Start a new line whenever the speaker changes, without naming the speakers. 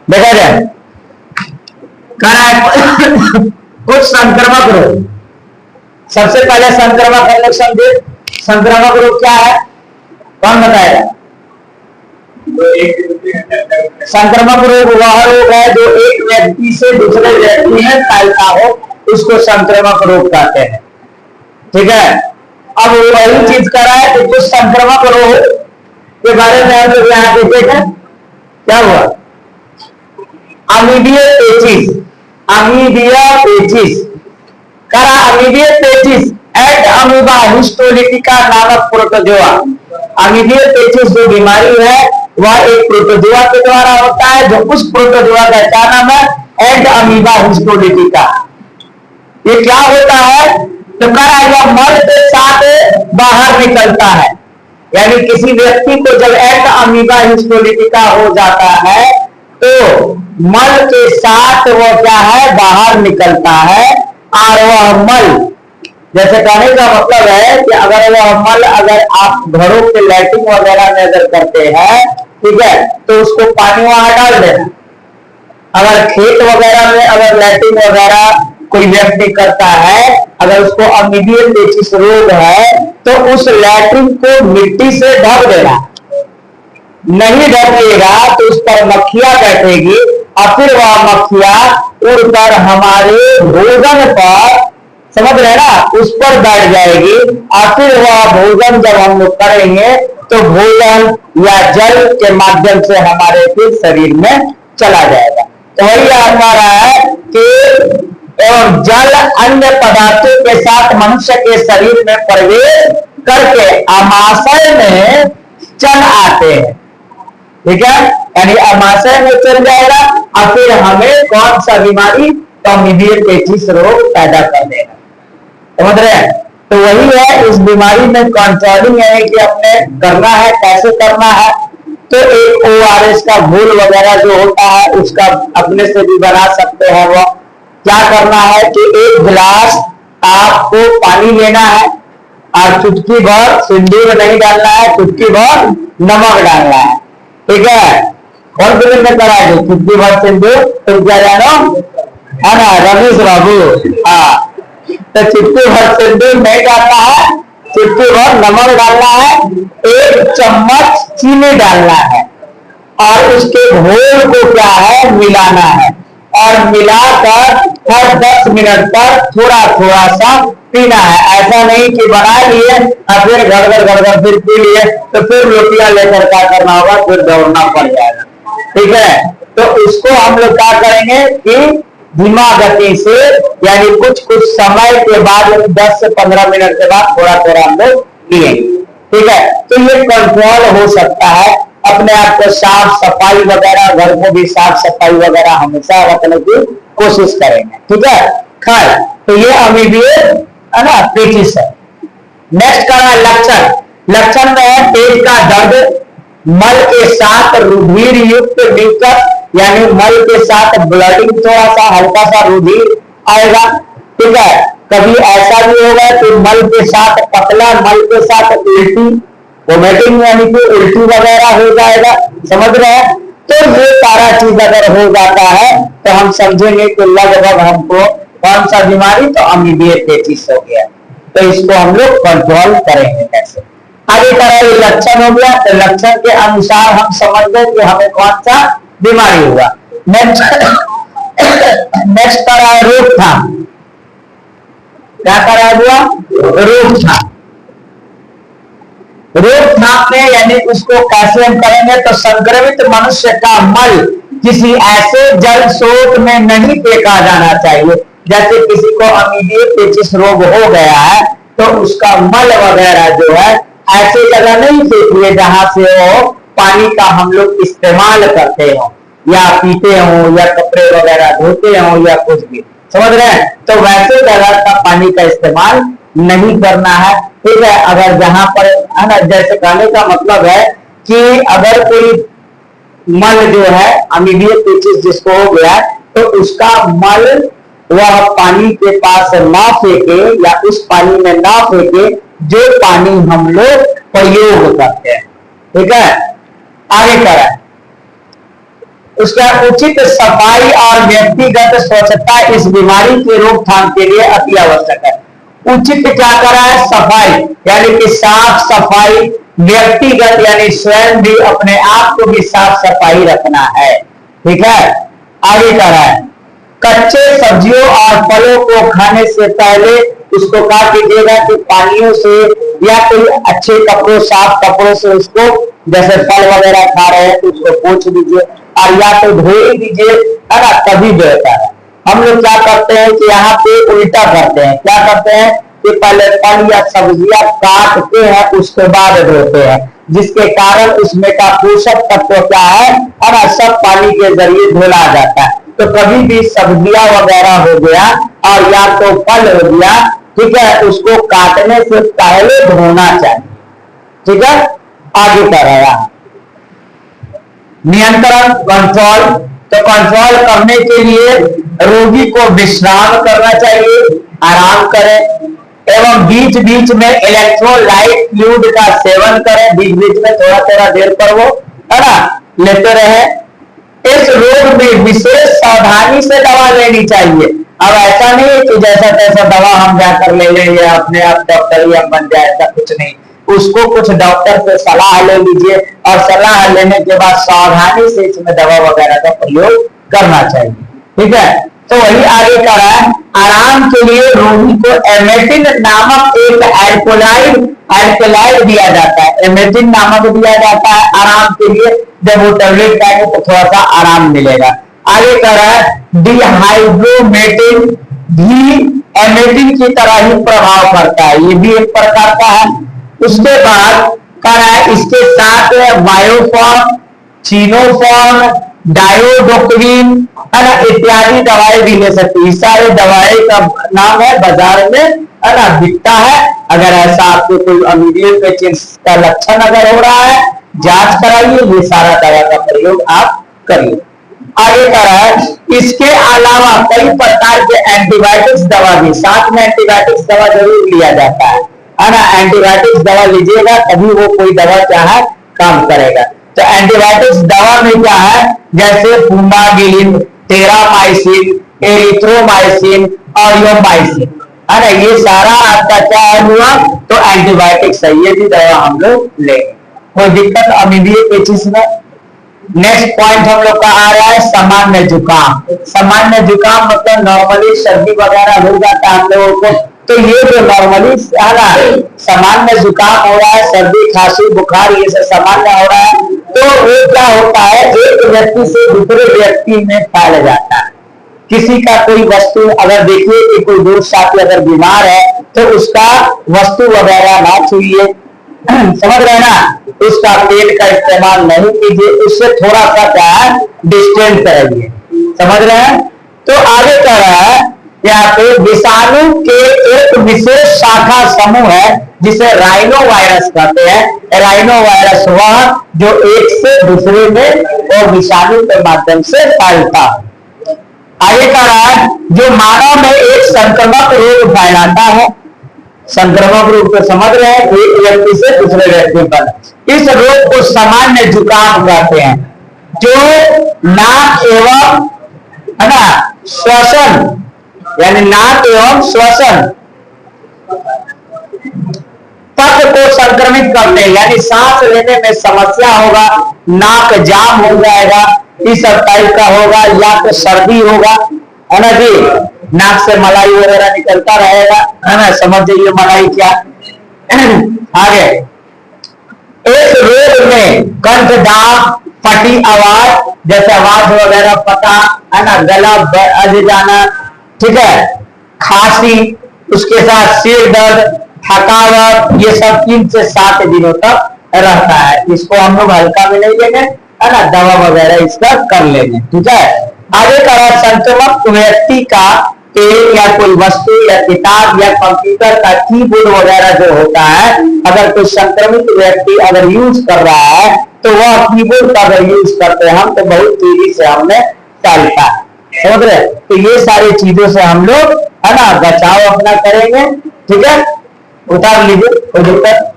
देखा जाए कुछ संक्रामक रोग। सबसे पहले संक्रामक हम लोग समझे, संक्रामक रोग क्या है, कौन बताएगा? संक्रामक रोग वह रोग है जो एक व्यक्ति से दूसरे व्यक्ति में फैलता हो, उसको संक्रामक रोग कहते हैं। ठीक है, अब वही चीज कर रहा है कि कुछ संक्रामक रोग के बारे में हम लोग यहाँ देखें। क्या हुआ? अमीबिया पेचिस, अमीबिया पेचिस करा, अमीबिया पेचिस एट अमीबा हिस्टोलिटिका नामक प्रोटोजोआ। अमीबिया पेचिस जो बीमारी है वह एक प्रोटोजोआ के द्वारा होता है, जो उस प्रोटोजोआ का क्या नाम है? Entamoeba histolytica. ये क्या होता है? तो करा यह मल के साथ बाहर निकलता है, यानी किसी व्यक्ति को जब एट अमीबा हिस्टोलिटिका हो जाता है तो मल के साथ वो क्या है? बाहर निकलता है। और वह मल, जैसे कहने का मतलब है कि अगर वह मल अगर आप घरों के लैट्रिन वगैरह में अगर करते हैं, ठीक है, तो उसको पानी वहां डाल देना। अगर खेत वगैरह में अगर लैट्रिन वगैरह कोई व्यक्ति करता है, अगर उसको अमीबिया पेचिस रोग है तो उस लैट्रिन को मिट्टी से ढक देना। नहीं ढकेगा तो उस पर मक्खियां बैठेगी और फिर वह मक्खियां उड़कर हमारे भोजन पर, समझ रहे ना, उस पर बैठ जाएगी और फिर वह भोजन जब हम लोग करेंगे तो भोजन या जल के माध्यम से हमारे फिर शरीर में चला जाएगा। तो वही हमारा है कि एवं जल अन्य पदार्थों के साथ मनुष्य के शरीर में प्रवेश करके आमाशय में चल आते हैं। ठीक है, यानी आमाशय में चल जाएगा और फिर हमें कौन सा बीमारी? तो अमीबिया पेचिस रोग पैदा कर देगा। समझ रहे हैं? तो वही है, इस बीमारी में कंट्रोलिंग है कि अपने करना है, कैसे करना है। तो एक ORS का घोल वगैरह जो होता है उसका अपने से भी बना सकते हैं। वो क्या करना है कि एक गिलास आपको पानी लेना है और चुटकी भर सिंदूर नहीं डालना है, चुटकी भर नमक डालना है। ठीक है, कौन फिल्म में करा है? चुटकी भर सिंदूर, तुम क्या जानो, है ना, रमेश बाबू। हाँ, तो चुटकी भर सिंदूर नहीं डालना है, चुटकी भर नमक डालना है, 1 चम्मच चीनी डालना है और उसके घोल को क्या है? मिलाना है और मिलाकर हर 10 मिनट पर थोड़ा थोड़ा सा पीना है। ऐसा नहीं कि बना लिए और फिर गड़गड़ फिर पी लिए तो फिर रोटियां लेकर क्या करना होगा? फिर दौड़ना पड़ जाएगा। ठीक है, तो उसको हम लोग क्या करेंगे कि धीमा गति से, यानी कुछ कुछ समय के बाद 10 से 15 मिनट के बाद थोड़ा थोड़ा हम लोग पिएंगे। ठीक है, तो ये कंट्रोल हो सकता है। अपने आप को साफ सफाई वगैरह, घर को भी साफ सफाई वगैरह हमेशा रखने की कोशिश करेंगे। ठीक है, खैर, तो ये अमीबिया है ना पेचिस है। नेक्स्ट का है लक्षण। लक्षण में है पेट का दर्द, मल के साथ रुधिर युक्त म्यूकस, यानी मल के साथ ब्लडिंग, थोड़ा सा हल्का सा रुधिर आएगा। ठीक है, कभी ऐसा भी होगा कि मल के साथ पतला, मल के साथ उल्टी, वोमिटिंग यानी कि उल्टी वगैरह हो जाएगा। समझ रहे हैं? तो ये सारा चीज अगर हो जाता है तो हम समझेंगे कि लगभग हमको कौन सा बीमारी? तो अमीबिया पेचिस हो गया। तो इसको हम लोग कंट्रोल करेंगे कैसे? आगे का लक्षण हो गया, तो लक्षण के अनुसार हम समझ गए कि हमें कौन सा बीमारी हुआ। नेक्स्ट करा है रोकथाम। क्या करा हुआ? रोकथाम। रोकथाम में यानी उसको कैसे हम करेंगे? तो संक्रमित मनुष्य का मल किसी ऐसे जल स्रोत में नहीं फेंका जाना चाहिए। जैसे किसी को अमीबिया पेचिस रोग हो गया है तो उसका मल वगैरह जो है ऐसे जगह नहीं फेंकिए जहां से वो पानी का हम लोग इस्तेमाल करते हो या पीते हो या कपड़े वगैरह धोते हो या कुछ भी। समझ रहे हैं? तो वैसे जगह का पानी का इस्तेमाल नहीं करना है। ठीक है, अगर जहां पर है ना, जैसे कहने का मतलब है कि अगर कोई मल जो है अमीबिया पेचिस जिसको हो गया तो उसका मल वह पानी के पास ना फेंके या उस पानी में ना फेंके जो पानी हम लोग प्रयोग करते हैं। ठीक है, आगे करें। उसका उचित सफाई और व्यक्तिगत स्वच्छता इस बीमारी की रोकथाम के लिए अति आवश्यक है। उचित क्या करा है? सफाई, यानी कि साफ सफाई, व्यक्तिगत यानी स्वयं भी अपने आप को भी साफ सफाई रखना है। ठीक है, आगे कह रहा है कच्चे सब्जियों और फलों को खाने से पहले उसको काट दीजिएगा कि पानियों से या कोई अच्छे कपड़ों, साफ कपड़ों से उसको, जैसे फल वगैरह खा रहे हैं तो उसको पोंछ दीजिए और या तो धो ही दीजिए, है ना, तभी बेहतर है। हम लोग क्या करते हैं कि यहाँ पे उल्टा करते हैं। क्या करते हैं कि पहले फल या सब्जियां काटते हैं उसके बाद धोते हैं, जिसके कारण उसमें का पोषक तत्व क्या है ना, सब पानी के जरिए धुला जाता है। तो कभी भी सब्जियां वगैरह हो गया और या तो फल हो गया, ठीक है, उसको काटने से पहले धोना चाहिए। ठीक है, आगे कर रहा है नियंत्रण, कंट्रोल। तो कंट्रोल करने के लिए रोगी को विश्राम करना चाहिए, आराम करें एवं बीच बीच में इलेक्ट्रोलाइट फ्लूइड का सेवन करें। बीच बीच में थोड़ा थोड़ा देर पर वो, है ना, लेते रहे। इस रोग में विशेष सावधानी से दवा लेनी चाहिए। अब ऐसा नहीं है कि जैसा तैसा दवा हम जाकर ले लें या अपने आप डॉक्टर ही हम बन जाए, ऐसा कुछ नहीं। उसको कुछ डॉक्टर से सलाह ले लीजिए और सलाह लेने के बाद सावधानी से इसमें दवा वगैरह का प्रयोग करना चाहिए। ठीक है, तो वही आगे कर रहा है आराम के लिए रोगी को एमेटिन नामक एक एल्कोलाइड दिया जाता है। एमेटिन नामक दिया जाता है आराम के लिए। जब वो टेबलेट खाएंगे तो थोड़ा सा आराम मिलेगा। आगे कर रहा है डिहाइड्रोमेटिन भी एमेटिन की तरह ही प्रभाव करता है, ये भी एक प्रकार का है। उसके बाद कर रहा है इसके साथ बायोफॉर्म, चीनोफॉर्म, डायोडोक्विन, है ना, इत्यादि दवाएं भी ले सकती है। सारे दवाएं का नाम है, बाजार में, है ना, बिकता है। अगर ऐसा आपको कोई अमीबियल पेचिस का लक्षण अगर हो रहा है, जांच कराइए, ये सारा दवा का प्रयोग आप करिए। आगे कर रहा है इसके अलावा कई प्रकार के एंटीबायोटिक्स दवा भी, साथ में एंटीबायोटिक्स दवा जरूर लिया जाता है ना। एंटीबायोटिक्स दवा लीजिएगा तभी वो कोई दवा क्या है काम करेगा। तो एंटीबायोटिक्स दवा में क्या है, जैसे फुमागिलिन, टेरामाइसिन, एरिथ्रोमाइसिन और योमाइसिन, है ना, ये सारा आपका क्या हुआ तो एंटीबायोटिक्स है। ये भी दवा हम लोग लेंगे, कोई दिक्कत अमीबियल पेचिस में। नेक्स्ट पॉइंट हम लोग का आ रहा है सामान्य जुकाम। सामान्य जुकाम मतलब नॉर्मली सर्दी वगैरह हो जाता है हम लोगों को, तो ये जो नॉर्मली सामान्य जुकाम हो रहा है, सर्दी खांसी बुखार ये सब सामान्य हो रहा है, तो वो क्या होता है एक व्यक्ति से दूसरे व्यक्ति में फैल जाता है। किसी का कोई वस्तु अगर देखिए कि कोई दोस्त साथी अगर बीमार है तो उसका वस्तु वगैरह ना छुइए, समझ रहे ना, उसका पेट का इस्तेमाल नहीं कीजिए, उससे थोड़ा सा क्या है डिस्टेंस रहिए, समझ रहे हैं। तो आगे कह रहा है यहाँ पे विषाणु के एक विशेष शाखा समूह है जिसे राइनो वायरस कहते हैं। राइनो वायरस वह जो एक से दूसरे में और विषाणु के माध्यम से फैलता है। आगे कह रहा है जो मानव में एक संक्रमक रोग फैलाता है। संक्रमक रोग को समझ रहे हैं, एक व्यक्ति से दूसरे व्यक्ति पर। इस रोग को सामान्य जुकाम कहते हैं, जो नाक एवं, है ना, श्वसन यानी नाक एवं श्वसन तक को संक्रमित करते हैं, यानी सांस लेने में समस्या होगा, नाक जाम हो जाएगा, इस सब टाइप का होगा, या तो सर्दी होगा, है ना जी, नाक से मलाई वगैरह निकलता रहेगा, है ना, समझ जाइए मलाई क्या। आगे इस रोग में कंठदाह, फटी आवाज, जैसे आवाज वगैरह फटा, है ना, गला अज जाना, ठीक है, खांसी, उसके साथ सिर दर्द, थकावट, ये सब 3 से 7 दिनों तक रहता है। इसको हम लोग हल्का में नहीं लेंगे, है ना, दवा वगैरह इसका कर लेंगे। ठीक है, आगे का संक्रमक व्यक्ति का पेन या कोई वस्तु या किताब या कंप्यूटर का कीबोर्ड वगैरह जो होता है, अगर कोई संक्रमित व्यक्ति अगर यूज कर रहा है तो वह कीबोर्ड का अगर यूज करते हैं हम तो बहुत तेजी से हमने फैलता है, समझ रहे। तो ये सारी चीजों से हम लोग, है ना, बचाव अपना करेंगे। ठीक है, उतार लीजिए, कोई दिक्कत